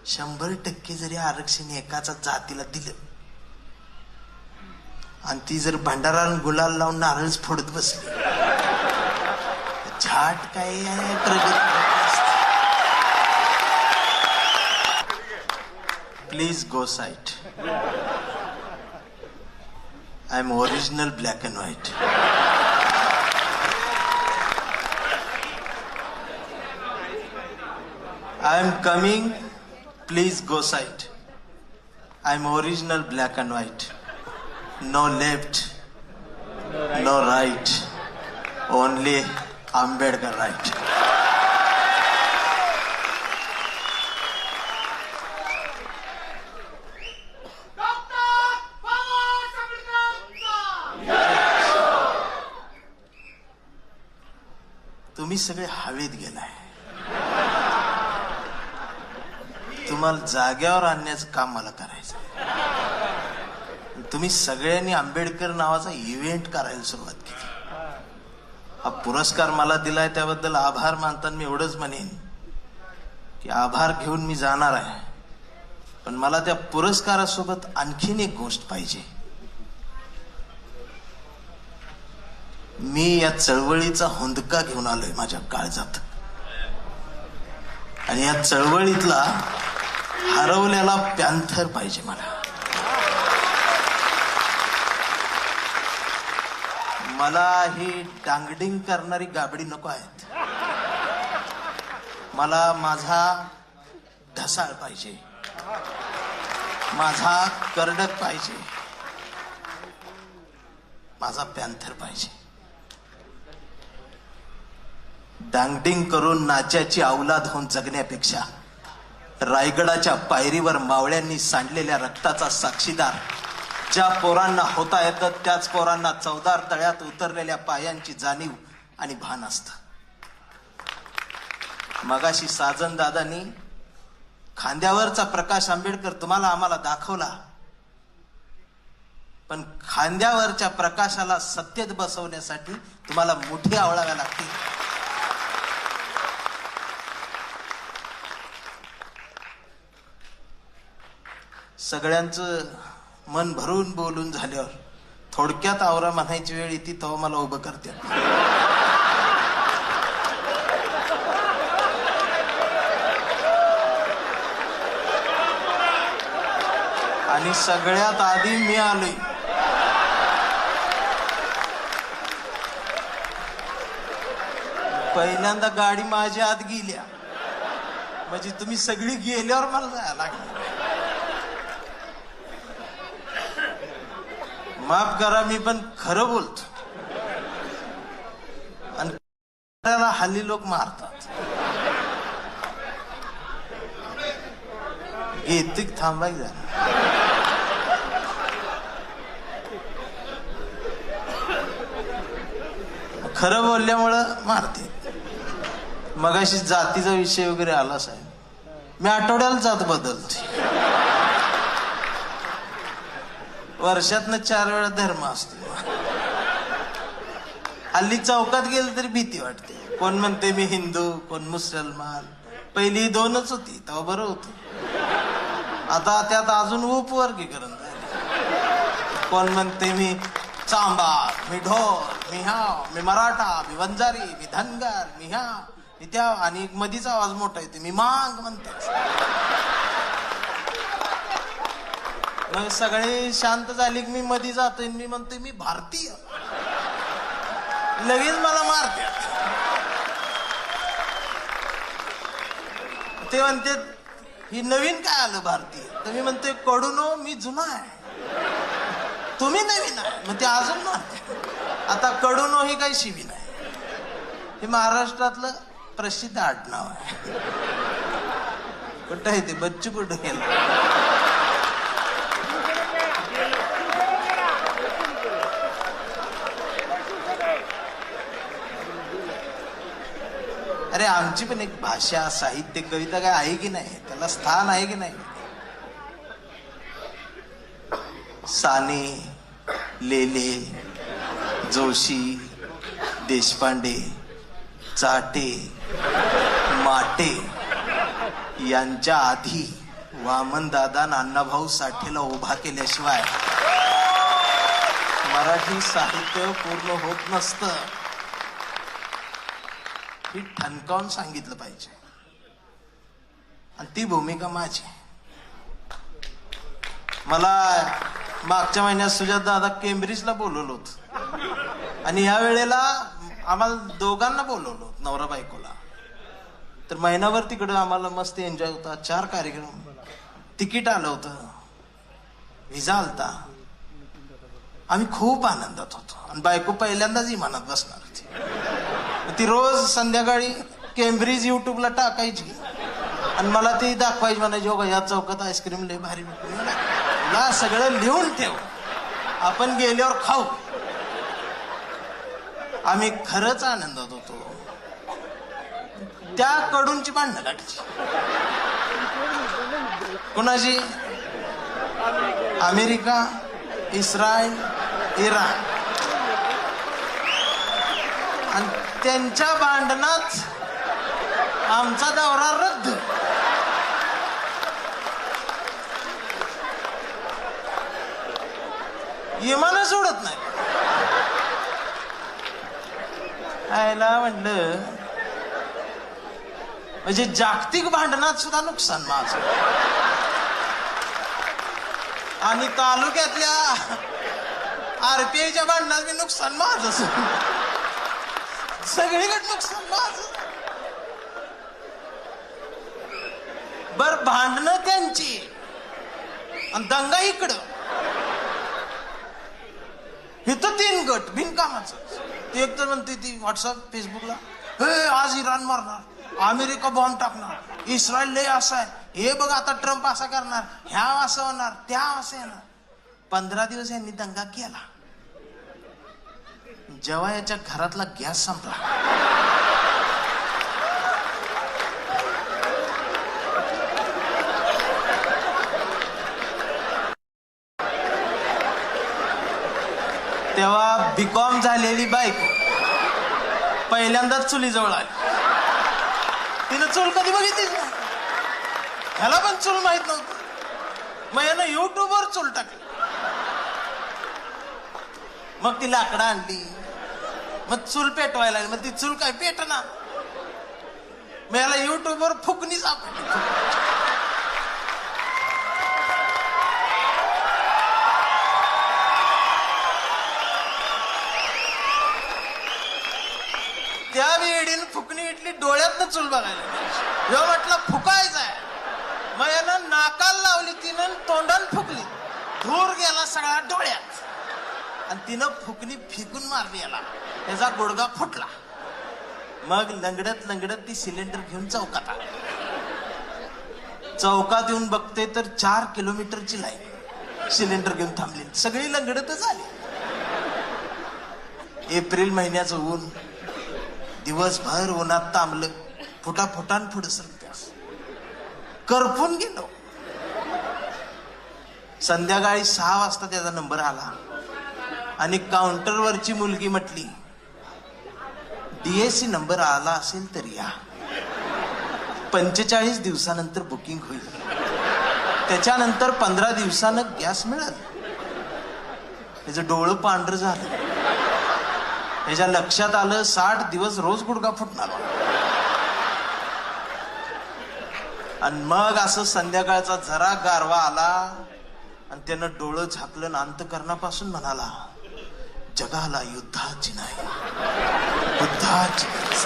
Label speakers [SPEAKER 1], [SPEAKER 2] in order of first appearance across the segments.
[SPEAKER 1] 100% जरी आरक्षण एकाचा जातीला दिलं आणि ती जर भंडारा गुलाल लावून नारळच फोडत बसली, झाट काय प्रगती. Please go site. I am original black and white. I am coming, please go side. I am original black and white. No left, no right, only Ambedkar right. तुम्ही सगळे हवेत गेलाय. तुम्हाला जाग्यावर आणण्याचं काम मला करायचं. तुम्ही सगळ्यांनी आंबेडकर नावाचा इव्हेंट करायला सुरुवात केली. हा पुरस्कार मला दिलाय त्याबद्दल आभार मानताना मी एवढंच म्हणेन की आभार घेऊन मी जाणार आहे, पण मला त्या पुरस्कारासोबत आणखीन एक गोष्ट पाहिजे. मी या चळवळीचा हुंदका घेऊन आलोय माझ्या काळजात, आणि या चळवळीतला हरवलेला पॅन्थर पाहिजे मला. मला ही डांगडिंग करणारी गाबडी नको आहेत. मला माझा ढसाळ पाहिजे, माझा करडक पाहिजे, माझा पॅन्थर पाहिजे. डांगडिंग करून नाच्याची अवलाद होऊन जगण्यापेक्षा रायगडाच्या पायरीवर मावळ्यांनी सांडलेल्या रक्ताचा साक्षीदार ज्या पोरांना होता येतं त्याच पोरांना चवदार तळ्यात उतरलेल्या पायांची जाणीव आणि भान असतं. मगाशी साजन दादांनी खांद्यावरचा प्रकाश आंबेडकर तुम्हाला आम्हाला दाखवला, पण खांद्यावरच्या प्रकाशाला सत्तेत बसवण्यासाठी तुम्हाला मुठी आवळाव्या लागतील. सगळ्यांचं मन भरून बोलून झाल्यावर थोडक्यात आवरा म्हणायची वेळ येते तेव्हा मला उभं करते. आणि सगळ्यात आधी मी आलोय. पहिल्यांदा गाडी माझ्या आत गेल्या म्हणजे तुम्ही सगळी गेल्यावर मला जायला लागली. माफ करा, मी पण खरं बोलतो, आणि हल्ली लोक मारतात. घेतिक थांबाय जरा. खरं बोलल्यामुळं मारते. मगाशी जातीचा विषय वगैरे आला साहेब, मी आठवड्याला जात बदलते. वर्षातनं 4 वेळा धर्म असतो. हल्ली चौकात गेलं तरी भीती वाटते. कोण म्हणते मी हिंदू, कोण मुसलमान. पहिली 2च होती तेव्हा बरं होतं. आता त्यात अजून उपवर्गीकरण झाले. कोण म्हणते मी चांबार, मी ढोर, मी हाव, मी मराठा, मी वंजारी, मी धनगर, मी ह्या, मी त्या, आणि मधीचा आवाज मोठा येते मी मांग म्हणते. मग सगळे शांत झाले की मी मध्ये जातोय, मी म्हणतोय मी भारतीय. लगेच मला मारते. ते म्हणते ही नवीन काय आलं भारतीय. तर मी म्हणतोय कडूनो मी जुना आहे, तुम्ही नवीन आहे. मग ते अजून मारते. आता कडूनो ही काही शिवी नाही, हे महाराष्ट्रातलं प्रसिद्ध आडनाव आहे. कुठं आहे ते बच्चू कुठं गेलं. अरे आमची पण एक भाषा, साहित्य, कविता काय आहे की नाही, त्याला स्थान आहे की नाही. साने, लेले, जोशी, देशपांडे, चाटे, माटे यांच्या आधी वामन दादा अण्णाभाऊ साठेला उभा केल्याशिवाय मराठी साहित्य पूर्ण होत नसतं, ही ठणकावून सांगितलं पाहिजे. आणि ती भूमिका माझी. मला मागच्या महिन्यात सुजात दादा केम्ब्रिजला बोलवलं होतं आणि ह्या वेळेला आम्हाला दोघांना बोलवलं होतं, नवरा बायकोला. तर महिनाभर तिकडं आम्हाला मस्त एन्जॉय होता. 4 कार्यक्रम, तिकीट आलं होतं, विजा आलता. आम्ही खूप आनंदात होतो आणि बायको पहिल्यांदाच विमानात बसणार होती. ती रोज संध्याकाळी केम्ब्रिज युट्यूबला टाकायची आणि मला ती दाखवायची, म्हणायची हो या चौकात आईस्क्रीम लय भारी तुला सगळं लिहून ठेव, आपण गेल्यावर खाऊ. आम्ही खरंच आनंदात होतो. त्या कडूनची भांडणं काढायची. कोणाची? America, Israel, Iran. आणि त्यांच्या भांडणात आमचा दौरा रद्द. विमान सोडत नाही. आयला म्हटलं म्हणजे जागतिक भांडणात सुद्धा नुकसान माझं आणि तालुक्यातल्या आरपीआयच्या भांडणात बी नुकसान माझं. सगळीकडे नुकसान माझं. बर भांडणं त्यांची आणि दंगा इकडं. इथं 3 गट बिनकामाचं. ती एक तर म्हणते ती व्हॉट्सअप फेसबुकला, हे आज इराण मारणार, अमेरिका बॉम्ब टाकणार, इस्रायल लय असं आहे, हे बघ आता ट्रम्प असा करणार, ह्या असं होणार, त्या असं येणार. 15 दिवस यांनी दंगा केला. जेव्हा याच्या घरातला गॅस संपला, तेव्हा बीकॉम झालेली बायको पहिल्यांदाच चुलीजवळ आली. तिनं चूल कधी बघितलीच नाही. ह्याला पण चूल माहित नव्हतं. मग यानं युट्यूबवर चूल टाकली. मग ती लाकडं आणली, मग चूल पेटवायला लागली. मग ती चूल काय पेटना. मग याला युट्यूबवर फुकणी सापडली. त्या वेळीन फुकणी इटली, डोळ्यातनं चूल बघायला. ह्यो म्हटलं फुकायचंय. मग यानं नाकाला लावली तिनं, तोंडान फुकली. धूर गेला सगळा डोळ्यात आणि तिनं फुकणी फेकून मारली याला. त्याचा गुडघा फुटला. मग लंगडत लंगडत ती सिलेंडर घेऊन चौकात आली. चौकात येऊन बघते तर 4 किलोमीटरची लाईन सिलेंडर घेऊन थांबली. सगळी लंगडतच आली. एप्रिल महिन्याचं ऊन, दिवसभर उन्हात तांबलं, फुटाफुटान पुढे सरत्यास करपून गेलो. संध्याकाळी 6 वाजता त्याचा नंबर आला आणि काउंटरवरची मुलगी म्हटली, DAC नंबर आला असेल तर या, 45 दिवसानंतर बुकिंग होईल, त्याच्यानंतर 15 दिवसानं गॅस मिळेल. त्याचं डोळं पांढरं झालं. त्याच्या लक्षात आलं 60 दिवस रोज गुडघा फुटणार. आणि मग असं संध्याकाळचा जरा गारवा आला आणि त्यानं डोळं झाकलं. अंतकरणापासून म्हणाला, जगाला युद्धाची नाही, बुद्धाची गरज.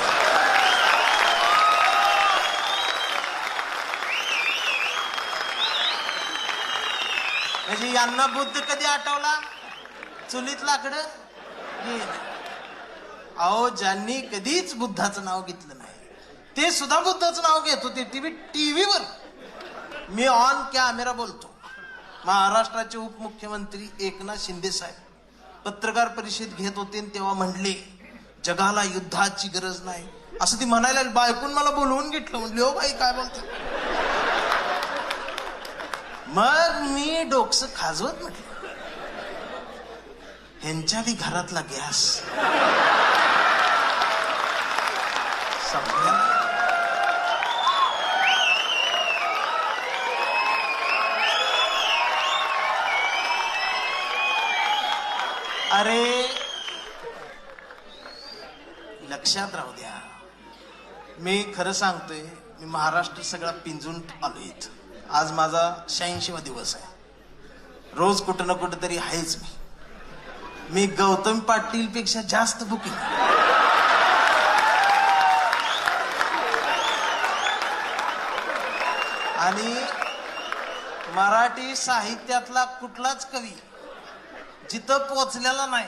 [SPEAKER 1] म्हणजे यांना बुद्ध कधी आठवला? चुलीत लाकडं. अहो, ज्यांनी कधीच बुद्धाचं नाव घेतलं नाही ते सुद्धा बुद्धाचं नाव घेत होते. टीव्हीवर. मी ऑन कॅमेरा बोलतो. महाराष्ट्राचे उपमुख्यमंत्री एकनाथ शिंदे साहेब पत्रकार परिषद घेत होते तेव्हा म्हणले, जगाला युद्धाची गरज नाही असं ती म्हणायला. बायकून मला बोलवून घेतलं. म्हणले, हो बाई काय बोलतो. मग मी डोकसं खाजवत म्हटलं, ह्यांच्या बी घरातला गॅस संपला. अरे लक्षात राहू द्या, मी खरं सांगतोय, मी महाराष्ट्र सगळा पिंजून आलो इथं. आज माझा 86वा दिवस आहे. रोज कुठं ना कुठं तरी आहेच. मी गौतम पाटील पेक्षा जास्त बुकिंग. आणि मराठी साहित्यातला कुठलाच कवी जिथं पोचलेला नाही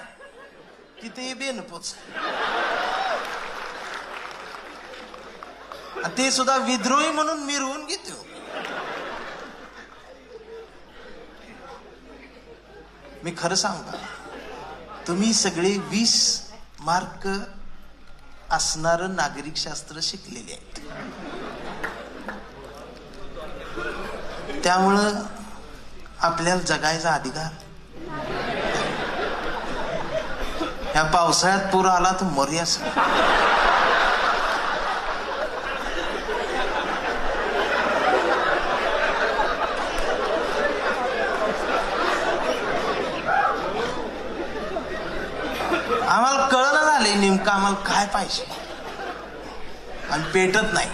[SPEAKER 1] तिथे बेन पोच. ते सुद्धा विद्रोही म्हणून मिरवून घेतो. मी खरं सांगतो, तुम्ही सगळे 20 मार्क असणार नागरिक शास्त्र शिकलेले आहेत. त्यामुळं आपल्याला जगायचा अधिकार. ह्या पावसाळ्यात पूर आला तर मर्यास. आम्हाला कळलं झाले नेमकं आम्हाला काय पाहिजे आणि पेटत नाही.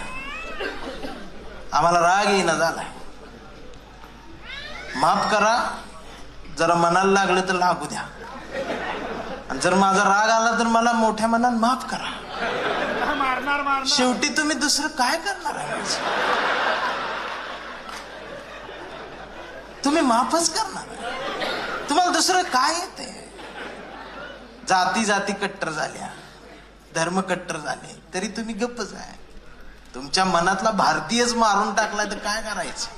[SPEAKER 1] आम्हाला राग येईना झालाय. माफ करा, जरा मनाला लागलं तर लागू द्या. आणि जर माझा राग आला तर मला मोठ्या मनात माफ करा. शेवटी तुम्ही दुसरं काय करणार आहे? तुम्ही माफच करणार. तुम्हाला दुसरं काय येते? जाती जाती कट्टर झाल्या, धर्म कट्टर झाले, तरी तुम्ही गप्पच आहे. तुमच्या मनातला भारतीयच मारून टाकलाय तर काय करायचं?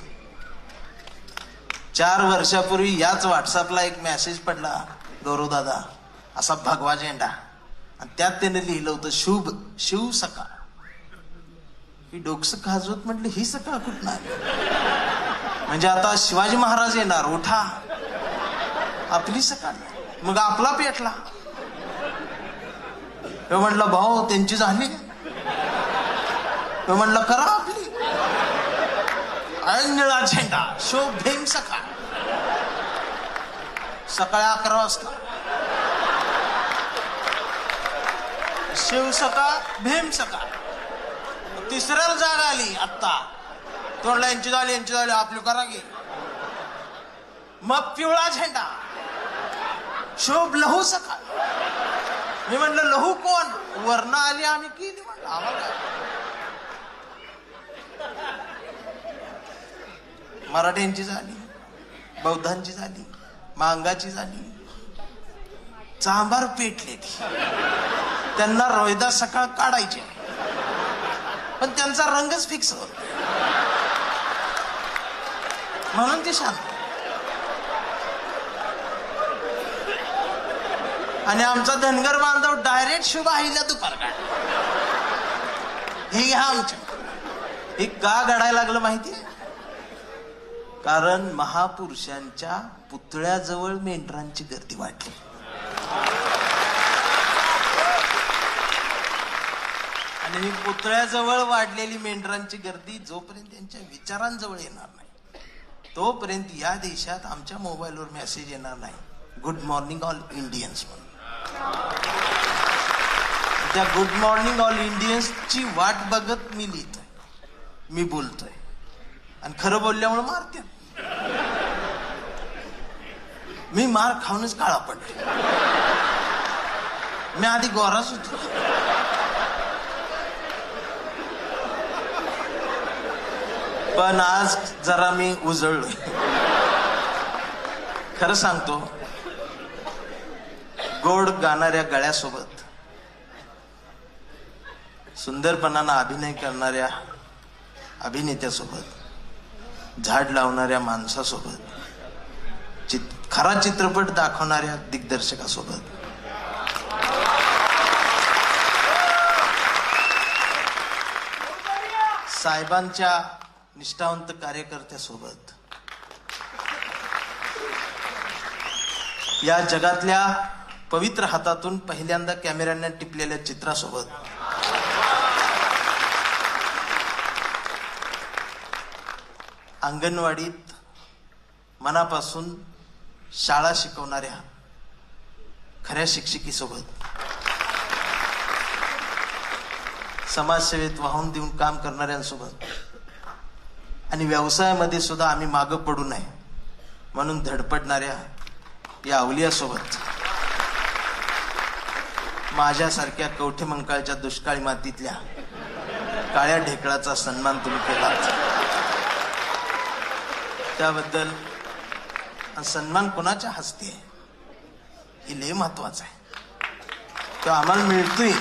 [SPEAKER 1] 4 वर्षापूर्वी याच व्हॉट्सअपला एक मेसेज पडला, गौरव दादा असा भगवा झेंडा, आणि त्यात त्याने लिहिलं होतं शुभ शिव सकाळ. ही डोकस खाजवत म्हटलं, ही सकाळ कुठं आली? म्हणजे आता शिवाजी महाराज येणार, उठा आपली सकाळ. मग आपला पेटला. म्हटलं भाऊ त्यांची झाली. म्हटलं करा आपली. निळा झेंडा शोभ भीम सकाळ. सकाळी 11 वाजता शिव सकाळ भीम सकाळ. तिसऱ्याला जाग आली आत्ता. तोंडला यांची झाली आपली करा गे. मग पिवळा झेंडा शोभ लहू सकाळ. मी म्हटलं लहू कोण? वर्ण आली आम्ही केली. म्हटलं आम्हाला मराठ्यांची झाली, बौद्धांची झाली, मांगाची झाली. चांभार पेटले. त्यांना रोहिदास सकाळ काढायचे, पण त्यांचा रंगच फिक्स होत म्हणून ते शांत. आणि आमचा धनगर बांधव डायरेक्ट शुभ आहिल्या दुपार काढ. हे घ्या आमच्या. हे का घडायला लागलं माहितीये? कारण महापुरुषांच्या पुतळ्याजवळ मेंढरांची गर्दी वाढली. आणि ही पुतळ्याजवळ वाढलेली मेंढरांची गर्दी जोपर्यंत त्यांच्या विचारांजवळ येणार नाही, तोपर्यंत या देशात आमच्या मोबाईलवर मेसेज येणार नाही, गुड मॉर्निंग ऑल इंडियन्स म्हणून. त्या गुड मॉर्निंग ऑल इंडियन्सची वाट बघत मी लिहितोय, मी बोलतोय. आणि खरं बोलल्यामुळे मारते. मी मार खाऊनच काळा पडले. मी आधी गोराच होतो. पण आज जरा मी उजळलोय. खरं सांगतो, गोड गाणाऱ्या गळ्यासोबत, सुंदरपणानं अभिनय करणाऱ्या अभिनेत्यासोबत, झाड लावणाऱ्या माणसासोबत, खरा चित्रपट दाखवणाऱ्या दिग्दर्शकासोबत, साहेबांच्या निष्ठावंत कार्यकर्त्यासोबत, या जगातल्या पवित्र हातातून पहिल्यांदा कॅमेऱ्याने टिपलेल्या चित्रासोबत, अंगणवाडीत मनापासून शाळा शिकवणाऱ्या खऱ्या शिक्षिकेसोबत, समाजसेवेत वाहून देऊन काम करणाऱ्यांसोबत आणि व्यवसायामध्ये सुद्धा आम्ही मागं पडू नये म्हणून धडपडणाऱ्या या अवलियासोबत माझ्यासारख्या कवठेमंकाळच्या दुष्काळी मातीतल्या काळ्या ढेकळाचा सन्मान तुम्ही केला, त्याबद्दल सन्मान कोणाच्या हस्ते आहे हे लय महत्वाचं आहे. तो आम्हाला मिळतोय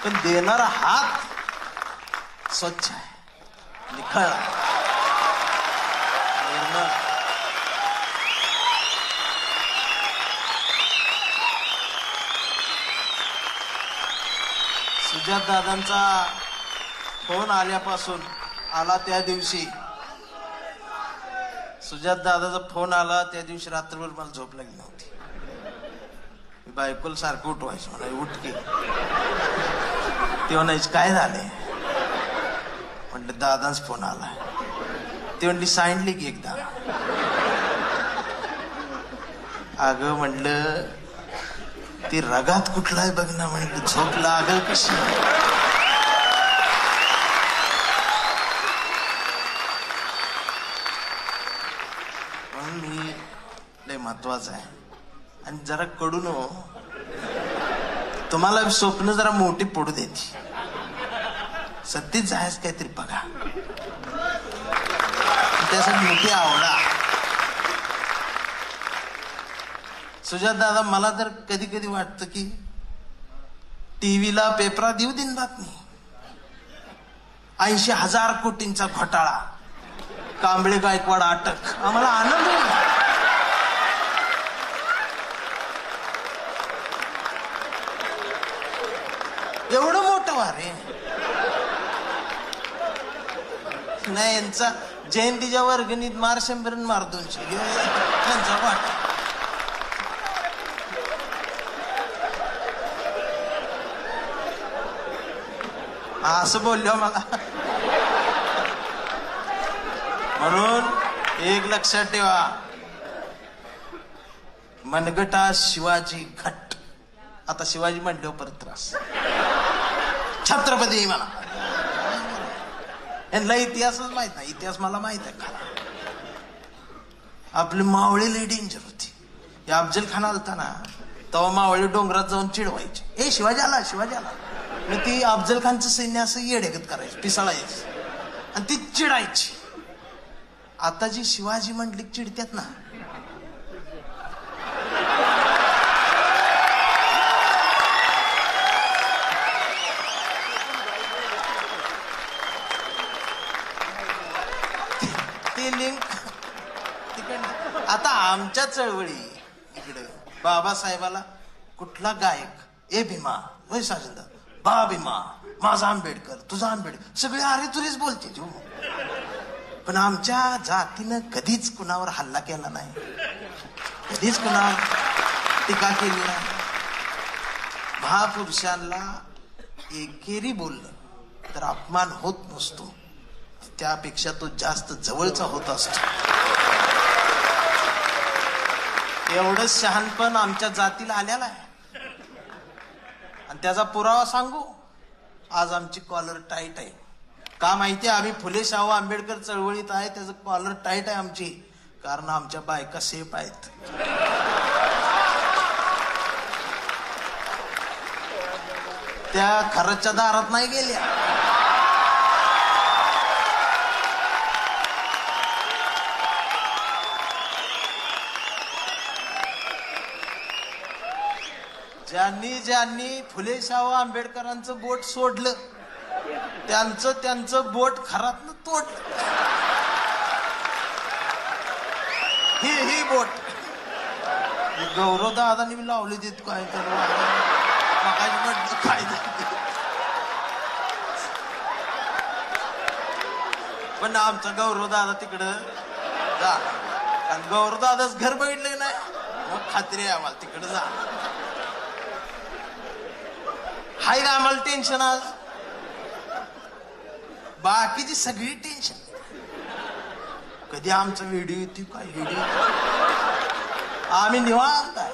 [SPEAKER 1] पण देणारा हात स्वच्छ आहे, निखळ आहे. सुजात दादांचा फोन आल्यापासून आला त्या दिवशी, सुजात दादाचा फोन आला त्या दिवशी रात्रभर मला झोप लागली नव्हती. मी बायकोला सारखं उठवायचं, म्हणा उठ की. ते म्हणायचं काय झाले, म्हटलं दादाच फोन आला. ते म्हणली सांडली की एकदा. अगं म्हटलं ती रगात कुठला आहे बघ ना, म्हटलं झोप लागल कशी. म्हणून मी लय महत्वाचं आहे. आणि जरा कडून तुम्हाला स्वप्न जरा मोठी पडू देते, सत्तेत जायच काहीतरी बघा, त्यासाठी मोठी आवडा. सुजात दादा, मला तर कधी कधी वाटतं की टीव्हीला पेपरात देऊ देईन बातमी, 80,000 कोटींचा घोटाळा, कांबळे गायकवाड अटक, आम्हाला आनंद होईल. एवढं मोठं वारे नाही. यांचा जयंतीच्या वर्गणीत मार 100 मार 200 त्यांचा वाटा. असं बोललो मला. म्हणून एक लक्षात ठेवा, मनगटा शिवाजी घट. आता शिवाजी म्हणल्यावर परत त्रास, छत्रपती म्हणा. यांना इतिहासच माहित नाही. इतिहास मला माहित आहे खरा. आपले मावळे लय डेंजर होते. या अफजल खान आलता ना, तेव्हा मावळे डोंगरात जाऊन चिडवायचे, ए शिवाजी आला, शिवाजी आला. मग ती अफजल खानचं सैन्य असं येडेगत करायचं, पिसाळायचं आणि ती चिडायची. आता जी शिवाजी म्हटली चिडत्यात ना, ती लिंक तिकडे. आता आमच्या चळवळी इकडे बाबासाहेबाला कुठला गायक, ए भीमा, वय साजंदा, बा भीमा, माझा आंबेडकर, तुझा आंबेडकर, सगळे अरे तुरेच बोलते. पण आमच्या जातीनं कधीच कुणावर हल्ला केला नाही, कधीच कुणावर टीका केली नाही. महापुरुषांना एकेरी बोललं तर अपमान होत नसतो, त्यापेक्षा तो जास्त जवळचा होत असतो. एवढं शहाणपण आमच्या जातीला आलेला आहे. आणि त्याचा पुरावा सांगू, आज आमची कॉलर टाईट आहे. का माहितीये, आम्ही फुले शाहू आंबेडकर चळवळीत आहे, त्याचं कॉलर टाईट आहे आमची, कारण आमच्या बायका सेफ आहेत. त्या खरंच्या दारात नाही गेल्या. ज्यांनी ज्यांनी फुले शाहू आंबेडकरांचं बोट सोडलं, त्यांचं बोट खरातनं तोडलं. ही बोट गौरव दादानी मी लावली देत काय तर काय. पण आमचा गौरव दादा तिकडं जा, कारण गौरव दादाच घर बघितलं नाही, मग खात्री आहे आम्हाला तिकडं जा. हाय ना आम्हाला टेन्शन, आज बाकीची सगळी टेन्शन. कधी आमचा व्हिडिओ येते, काय व्हिडिओ, आम्ही निवांत आहे.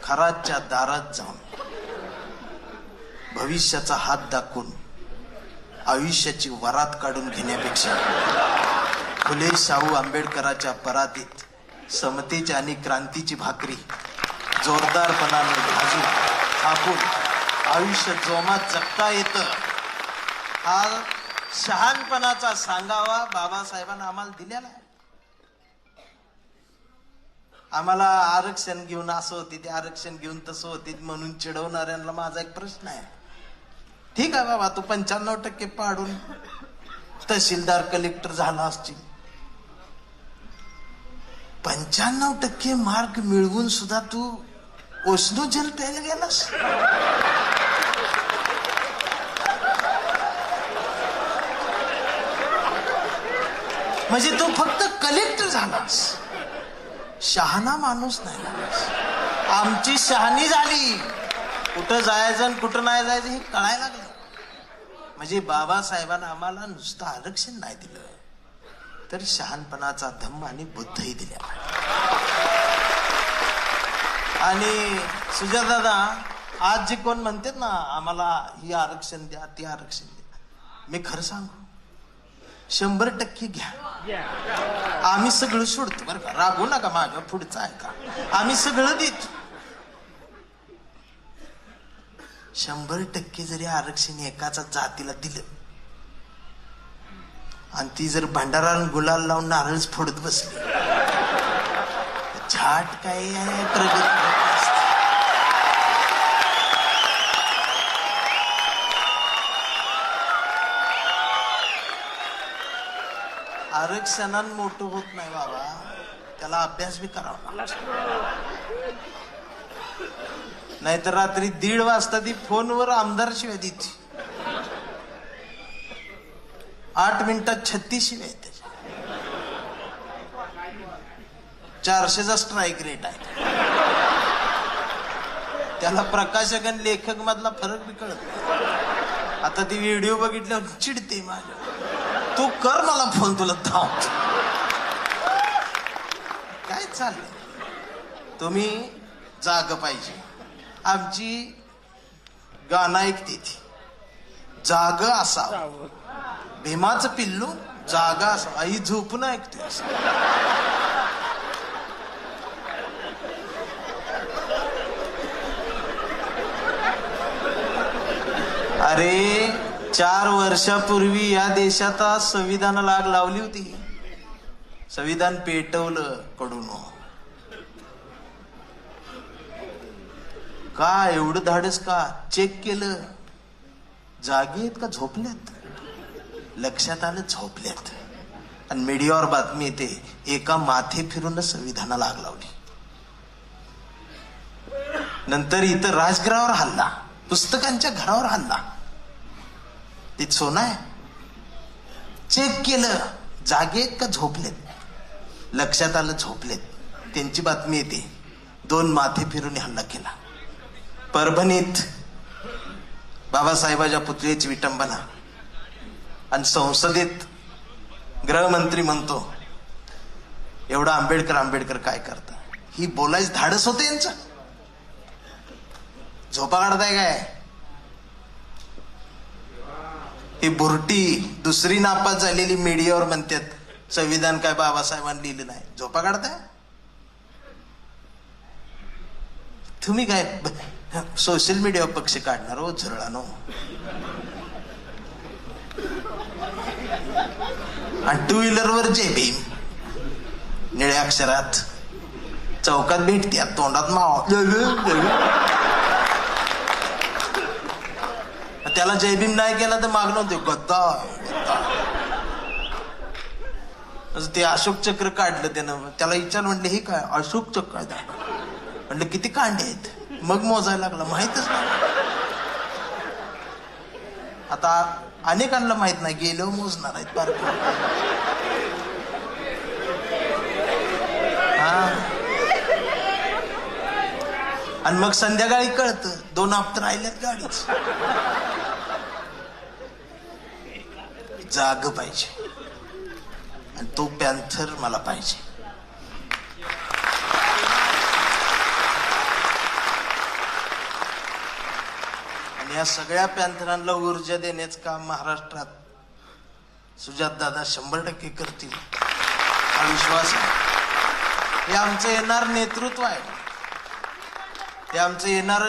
[SPEAKER 1] खराच्या दारात जाऊन भविष्याचा हात दाखवून आयुष्याची वरात काढून घेण्यापेक्षा फुले शाहू आंबेडकरांच्या परातीत समतेची आणि क्रांतीची भाकरी जोरदारपणाने भाजून थापून आयुष्य जोमात जगता येतं हा शहाणपणाचा सांगावा बाबासाहेबांना आम्हाला दिलेला आहे. आम्हाला आरक्षण घेऊन असं होते ते आरक्षण घेऊन तसं होते म्हणून चिडवणाऱ्यांना माझा एक प्रश्न आहे. ठीक आहे बाबा, तू 95% पाडून तहसीलदार कलेक्टर झाला असतील, 95% मार्क मिळवून सुद्धा तू ओसनो जल प्यायला गेलास. म्हणजे तू फक्त कलेक्टर झालास, शहाणा माणूस नाही झालास. आमची शहाणी झाली, कुठं जायचं आणि कुठं नाही जायचं हे कळायला लागलं. म्हणजे बाबासाहेबांना आम्हाला नुसतं आरक्षण नाही दिलं तर शहाणपणाचा धम्म आणि बुद्धही दिल्या. आणि सुजादादा आज जे कोण म्हणतात ना आम्हाला ही आरक्षण द्या ते आरक्षण द्या, मी खरं सांगू 100% घ्या. आम्ही सगळं सोडतो बरं का, रागू नका, माझ्या पुढचं आहे का, आम्ही सगळं देतो. 100% जरी आरक्षण एकाचा जातीला दिलं आणि ती जर भंडारा गुलाल लावून नारळच फोडत बसली, झाट काय प्रगती. आरक्षणानं मोठं होत नाही बाबा, त्याला अभ्यास बी करावा. नाहीतर रात्री 1:30 वाजता ती फोनवर आमदार शिवाय देते, 8 मिनिटात 36 शिवाय त्याच्या. 400चा स्ट्राईक रेट आहे. त्याला प्रकाशक आणि लेखक मधला फरक बी कळत नाही. आता ती व्हिडिओ बघितल्यावर चिडते माझ्या, तू कर मला फोन, तुला धावतो. काय चाललंय, तुम्ही जाग पाहिजे. आमची गाणं ऐकते ती जाग असावं, भीमाचं पिल्लू जागा असावं, आई झोपून ऐकते. अरे 4 वर्षापूर्वी या देशात संविधानाला आग लावली होती, संविधान पेटवलं कडून. का एवढं धाडस का? चेक केलं, जागे आहेत का झोपल्यात, लक्षात आलं झोपल्यात. आणि मीडियावर बातमी येते एका माथे फिरून संविधानाला आग लावली. नंतर इथं राजगृहावर हल्ला, पुस्तकांच्या घरावर हल्ला, ते सोनं आहे. चेक केलं जागेत का झोपलेत, लक्षात आलं झोपलेत. त्यांची बातमी येते 2 माथे फिरून हल्ला केला. परभणीत बाबासाहेबाच्या पुतळ्याची विटंबना आणि संसदेत गृहमंत्री म्हणतो एवढं आंबेडकर आंबेडकर काय करता. ही बोलायचं धाडस होतं यांचं. झोपा काढताय काय? ही बुरटी दुसरी नापास झालेली मीडियावर म्हणतात संविधान काय बाबासाहेबांनी लिहिलं नाही. झोपा काढताय तुम्ही. काय सोशल मीडियावर पक्ष काढणार हो झुरळानो. आणि 2 व्हीलरवर जय भीम निळ्या अक्षरात चौकात भेटते, तोंडात माव. त्याला जय भीम नाही केला तर मागणं होते गद्दा. ते अशोक चक्र काढलं त्यानं. त्याला विचार म्हटलं हे काय अशोक चक्र आहे, म्हटलं किती कांडे आहेत. मग मोजायला लागला, माहितच नाही. आता अनेकांना माहित नाही, गेल्यावर मोजणार आहेत बार. आणि मग संध्याकाळी कळतं 2 हप्ते राहिल्यात गाडीच. जाग पाहिजे आणि तो पॅन्थर मला पाहिजे. आणि या सगळ्या पॅन्थरांना ऊर्जा देण्याचं काम महाराष्ट्रात सुजातदादा 100% करतील हा विश्वास आहे. हे आमचं येणार नेतृत्व आहे, हे आमचं येणार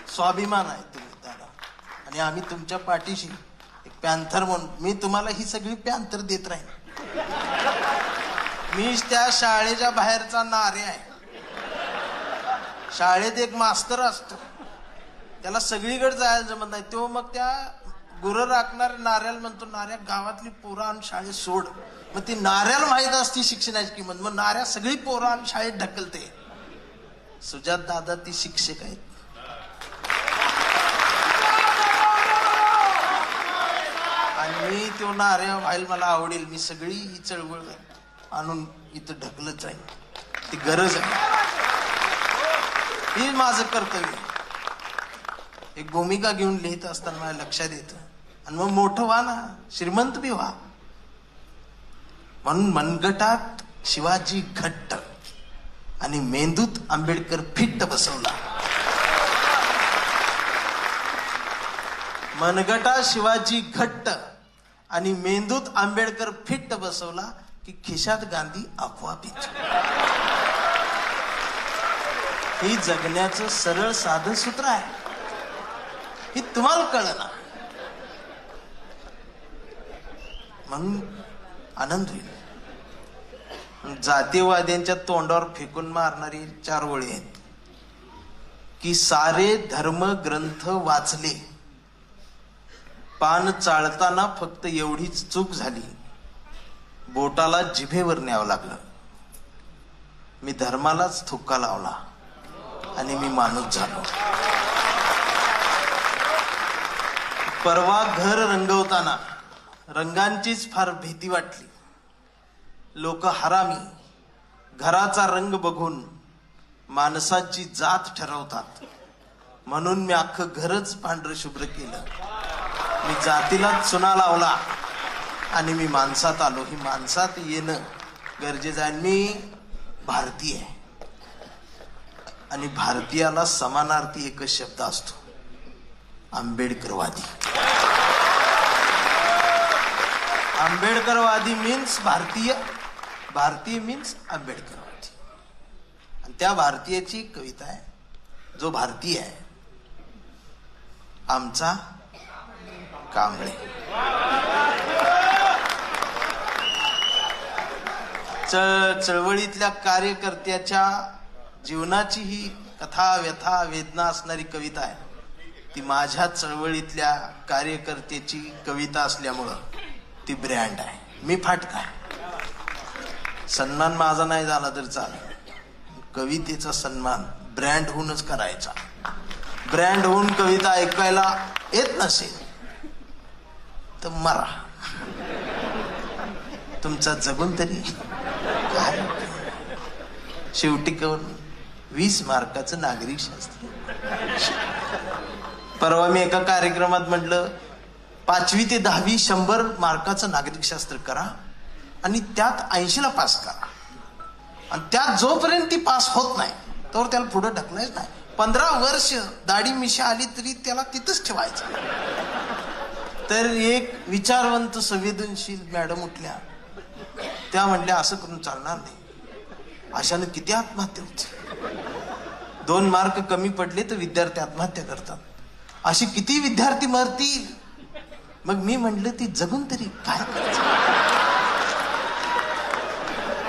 [SPEAKER 1] स्वाभिमान आहे तुम्ही दादा. आणि आम्ही तुमच्या पाठीशी एक पॅन्थर म्हणून मी तुम्हाला ही सगळी पॅन्थर देत राहीन. मी त्या शाळेच्या बाहेरचा नारे आहे. शाळेत एक मास्तर असतो, त्याला सगळीकडे जायला जमत नाही. तो मग त्या गुरं राखणाऱ्या नाऱ्याला म्हणतो, नाऱ्या गावातली पोरं आणि शाळेत सोड. मग ती नाऱ्याला माहीत असती शिक्षणाची किंमत, मग नाऱ्या सगळी पोरं आणि शाळेत ढकलते. सुजात दादा ती शिक्षक आहेत. आणि मी तो नाऱ्या व्हायला मला आवडेल. मी सगळी ही चळवळ आणून इथं ढकलत जाईल. ती गरज आहे, ही माझं कर्तव्य. एक भूमिका घेऊन लिहित असताना मला लक्षात येतं. आणि मग मोठं व्हा ना, श्रीमंत बी व्हा. म्हणून मनगटात शिवाजी घट्ट आणि मेंदूत आंबेडकर फिट्ट बसवला. मनगटात शिवाजी घट्ट आणि मेंदूत आंबेडकर फिट्ट बसवला की खिशात गांधी आपोआप येतो. ही जगण्याचं सरळ साधं सूत्र आहे. ही तुम्हाला कळना म्हणून आनंद होईल. जातीयवाद्यांच्या तोंडावर फेकून मारणारी 4 ओळी आहेत की सारे धर्म ग्रंथ वाचले, पान चाळताना फक्त एवढीच चूक झाली, बोटाला जिभेवर न्यावं लागलं. मी धर्मालाच थुक्का लावला आणि मी माणूस झालो. परवा घर रंगवताना रंगांचीच फार भीती वाटली. लोक हरामी घराचा रंग बघून माणसाची जात ठरवतात. म्हणून मी अख्खं घरच पांढरं शुभ्र केलं. मी जातीला चुना लावला आणि मी माणसात आलो. ही माणसात येणं गरजेचं आहे. मी भारतीय आहे आणि भारतीयाला समानार्थी एकच शब्द असतो, आंबेडकरवादी. आंबेडकरवादी मीन्स भारतीय, भारतीय मीन्स आंबेडकरवादी. आणि त्या भारतीयाची कविता आहे, जो भारतीय आहे आमचा कांबळे. चळवळीतल्या कार्यकर्त्याच्या जीवनाची ही कथा व्यथा वेदना असणारी कविता आहे. ती माझ्या चळवळीतल्या कार्यकर्त्याची कविता असल्यामुळं ती ब्रँड आहे. मी फाटका आहे. सन्मान माझा नाही झाला तर चालेल, कवितेचा सन्मान ब्रँड होऊनच करायचा. ब्रँड होऊन कविता ऐकायला येत नसेल तर मरा. तुमचा जगून तरी काय. शेवटी करून 20 मार्काचं नागरिक शास्त्र. परवा मी एका कार्यक्रमात म्हटलं 5वी ते 10वी 100 मार्काचं नागरिक शास्त्र करा आणि त्यात 80ला पास करा. आणि त्यात जोपर्यंत ती पास होत नाही तोवर त्याला पुढे ढकलायच नाही. 15 वर्ष दाढी मिशा आली तरी त्याला तिथंच ठेवायचं. तर एक विचारवंत संवेदनशील मॅडम उठल्या, त्या म्हणल्या असं करून चालणार नाही. अशानं किती आत्महत्या होत. 2 मार्क कमी पडले तर विद्यार्थी आत्महत्या करतात. अशी किती विद्यार्थी मरतील. मग मी म्हटलं ती जगून तरी काय करायचं.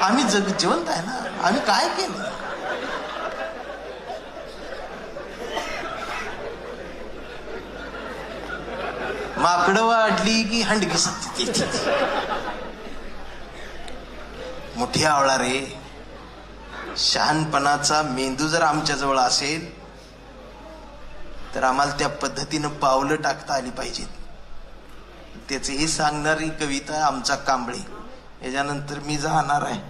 [SPEAKER 1] आम्ही जिवंत आहे ना, आम्ही काय केलं. माकडं वाढली की हंडगी सत्ती. मोठी आवळा रे. शहाणपणाचा मेंदू जर आमच्या जवळ असेल तर आम्हाला त्या पद्धतीनं पावलं टाकता आली पाहिजेत. त्याचे हे सांगणारी कविता आमचा कांबळे. याच्यानंतर मी जाणार आहे.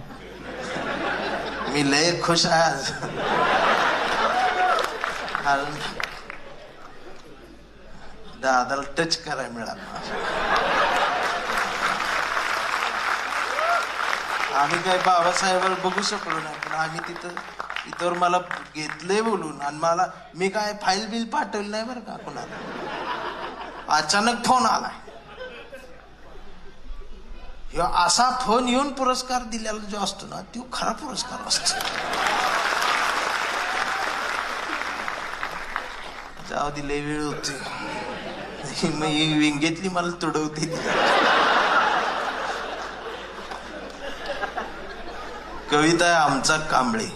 [SPEAKER 1] मी लय खुश आहे आज. दादाला टच करायला मिळालं. आम्ही काय बाबासाहेबांना बघू शकलो नाही, पण आम्ही इथं मला घेतलंय बोलून. आणि मी काय फाईल बिल पाठवली नाही बरं का कोणाला. अचानक फोन आलाय. असा फोन येऊन पुरस्कार दिलेला जो असतो ना, तो खरा पुरस्कार असतो. जाऊ दे, लय वेळ होती. विंगेतली मला तुडवते. कविता आहे आमचा कांबळे.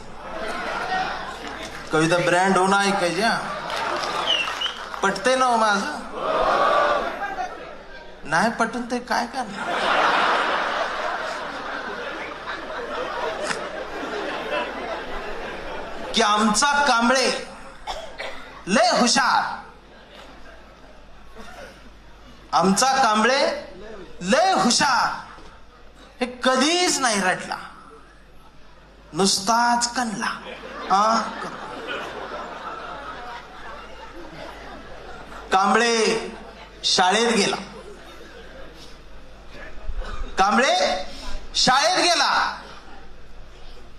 [SPEAKER 1] कविता ब्रँड होणं ऐकायची. पटतंय ना हो माझं? नाही पटून ते काय करणार. की आमचा कांबळे लय हुशार. आमचा कांबळे लय हुशार. हे कधीच नाही रटला, नुसताच कणला. कांबळे शाळेत गेला. कांबळे शाळेत गेला.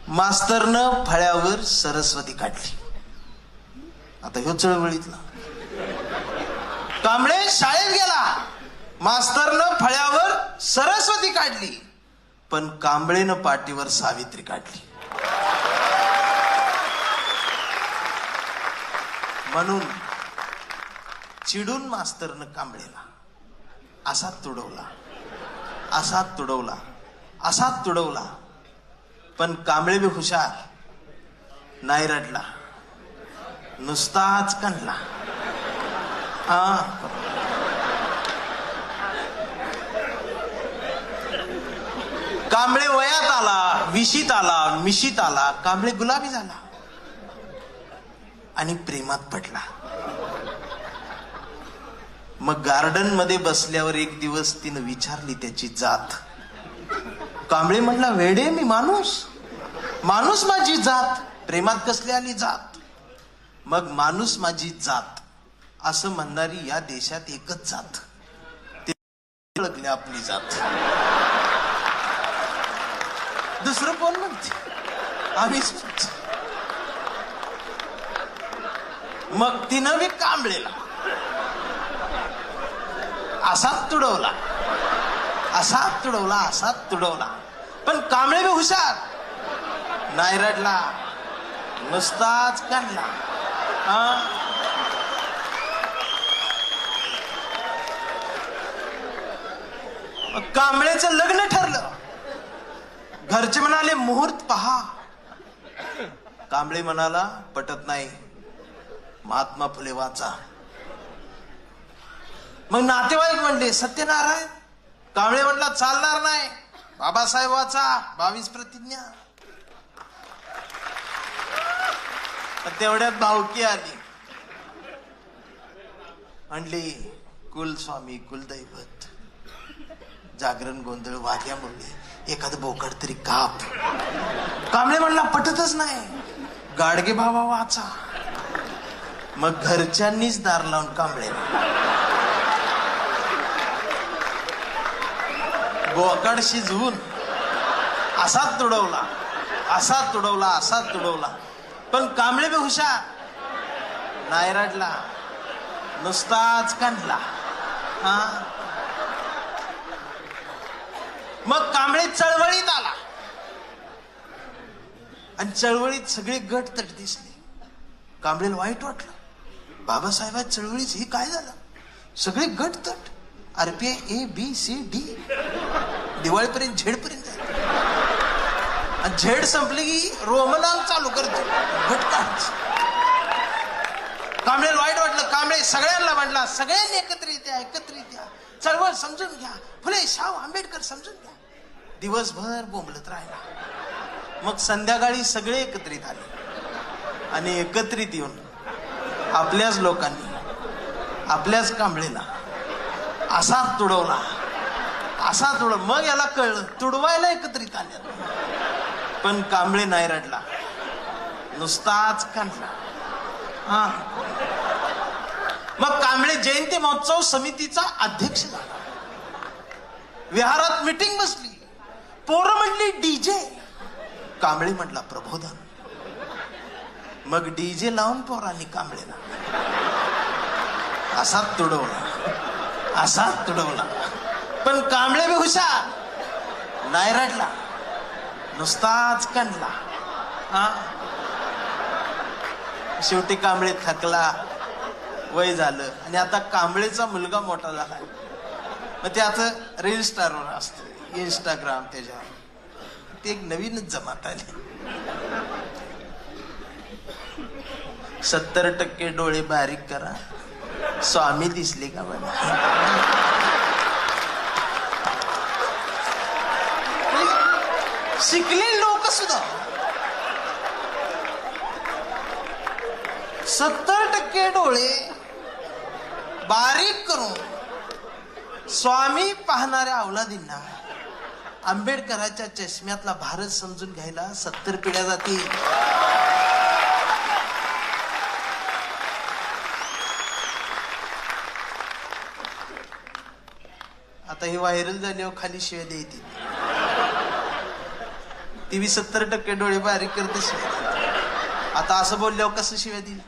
[SPEAKER 1] मास्तरनं फळ्यावर सरस्वती काढली. आता ह्यो चळवळीतला. कांबळे शाळेत गेला. मास्तरनं फळ्यावर सरस्वती काढली, पण कांबळेनं पाठीवर सावित्री काढली. म्हणून चिडून मास्तरनं कांबळेला असा तुडवला, असा तुडवला, असा तुडवला. पण कांबळे बी हुशार, नाही रडला, नुसताच कणला. कांबळे वयात आला, विशीत आला, मिशीत आला. कांबळे गुलाबी झाला आणि प्रेमात पडला. मग गार्डन मध्ये बसल्यावर एक दिवस तिनं विचारली त्याची जात. कांबळे म्हणला, वेडे मी माणूस, माणूस माझी जात, प्रेमात कसली आली जात. मग माणूस माझी जात असं म्हणणारी या देशात एकच जात, ते ओळखली आपली जात. दुसरं कोण म्हणते? आम्हीच. मग तिनं बी कांबळेला असाच तुडवला, असाच तुडवला, असाच तुडवला. पण कांबळे बी हुशार, नाही रडला, नुसताच काढला. कांबळेचं लग्न ठरलं. घरचे म्हणाले मुहूर्त पहा. कांबळे म्हणाला, पटत नाही, महात्मा फुले वाचा. मग नातेवाईक म्हणले सत्यनारायण. कांबळे म्हणला, चालणार नाही, बाबासाहेब वाचा, 22 प्रतिज्ञा. तेवढ्यात भावकी आली, म्हणली कुलस्वामी कुलदैवत, जागरण गोंधळ वाद्या म्हणले एखादं बोकड तरी काप. कांबळे म्हणला, पटतच नाही, गाडगे बाबा वाचा. मग घरच्यांनीच दार लावून कांबळे बोकड शिजवून असाच तुडवला, असाच तुडवला, असाच तुडवला. पण कांबळे बी हुशार, नाही रडला, नुसताच काढला. मग कांबळे चळवळीत आला आणि चळवळीत सगळे गट तट दिसले. कांबळेला वाईट वाटलं, बाबासाहेब चळवळीच हे काय झालं. सगळे गट तट, RPI ABCD दिवाळीपर्यंत झेडपर्यंत जायचं. झेड संपली की रोमनाम चालू करतो गट काढायचं. कांबळेला वाईट वाटलं. कांबळे सगळ्यांना म्हणला, सगळ्यांनी एकत्रित या, एकत्रित या, चळवळ समजून घ्या, फुले शाहू आंबेडकर समजून घ्या. दिवसभर बोंबलत राहिला. मग संध्याकाळी सगळे एकत्रित आले आणि एकत्रित येऊन आपल्याच लोकांनी आपल्याच कांबळेला असा तुडवला, असा तुडव. मग याला कळलं तुडवायला एकत्रित आल्या. पण कांबळे नाही रडला, नुसताच काढला. मग कांबळे जयंती महोत्सव समितीचा अध्यक्ष झाला. विहारात मीटिंग बसली. पोरं म्हणली डीजे. कांबळे म्हटला प्रबोधन. मग डीजे लावून पोरांनी कांबळेला असाच तुडवला, असा तुडवला. पण कांबळे बी हुशार, नाही रडला, नुसताच कणला. हा, शेवटी कांबळे थकला, वय झालं आणि आता कांबळेचा मुलगा मोठा झाला. मग ते आता रील स्टारवर असतं, इंस्टाग्राम, त्याच्यावर ते एक नवीनच जमात आली. 70% डोळे बारीक करा, स्वामी दिसले का मला. शिकले लोक सुद्धा 70% डोळे बारीक करून स्वामी पाहणाऱ्या अवलादींना आंबेडकरांच्या चष्म्यातला भारत समजून घ्यायला 70 पिढ्या जातील. आता ही व्हायरल झाल्यावर खाली शिव्या द्यायची. ती बी 70% डोळे बारीक करते शिव्या देते. आता असं बोलल्यावर कसं शिव्या देईल,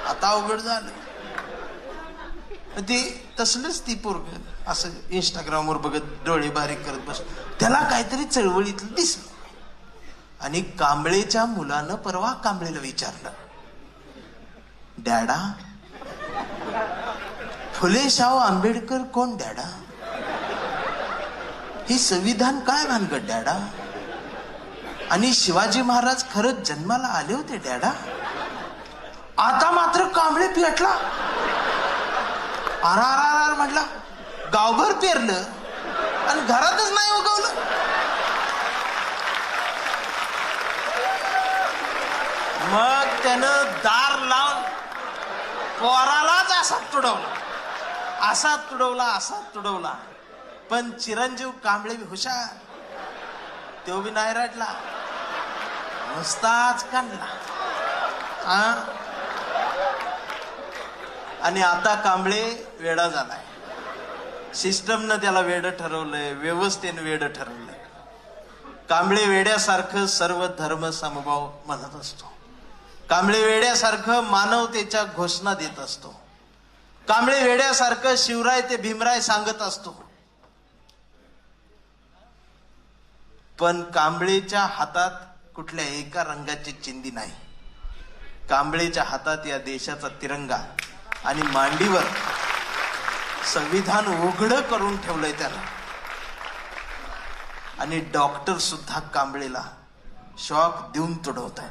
[SPEAKER 1] आता अवघड झालं. ते तसलंच ती पोरग असं इंस्टाग्रामवर बघत डोळे बारीक करत बस. त्याला काहीतरी चळवळीतलं दिसलं आणि कांबळेच्या मुलानं परवा कांबळेला विचारलं, डॅडा, फुले शाहू आंबेडकर कोण डॅडा? हे संविधान काय भानगड डॅडा? आणि शिवाजी महाराज खरंच जन्माला आले होते डॅडा? आता मात्र कांबळे पेटला. आर म्हटला, गावभर पेरलं आणि घरातच नाही उगवलं. मग त्यानं दार लावून पोरालाच असा तुडवला. पण चिरंजीव कांबळे बी हुशार, तो बी नाही रडला, नुसताच काढला. आणि आता कांबळे वेडा झालाय. सिस्टमनं त्याला वेड ठरवलंय, व्यवस्थेनं वेड ठरवलंय. कांबळे वेड्यासारखं सर्व धर्म समभाव म्हणत असतो. कांबळे वेड्यासारखं मानवतेच्या घोषणा देत असतो. कांबळे वेड्यासारखं शिवराय ते भीमराय सांगत असतो. पण कांबळेच्या हातात कुठल्या एका रंगाची चिंधी नाही. कांबळेच्या हातात या देशाचा तिरंगा आणि मांडीवर संविधान उघडं करून ठेवलंय त्याला. आणि डॉक्टर सुद्धा कांबळेला शॉक देऊन तुडवत आहे.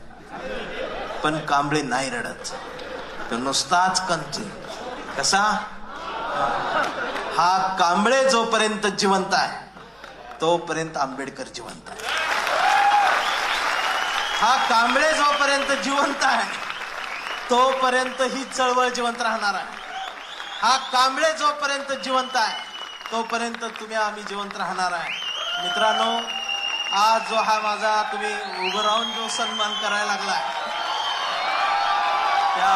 [SPEAKER 1] पण कांबळे नाही रडत, तो नुसताच कंचे. कसा? हा कांबळे जोपर्यंत जिवंत आहे तोपर्यंत आंबेडकर जिवंत आहे. हा कांबळे जोपर्यंत जिवंत आहे तोपर्यंत ही चळवळ जिवंत राहणार आहे. हा कांबळे जोपर्यंत जिवंत आहे तोपर्यंत तुम्ही आम्ही जिवंत राहणार आहे. मित्रांनो, आज जो हा माझा तुम्ही उभं राहून जो सन्मान करायला लागलाय त्या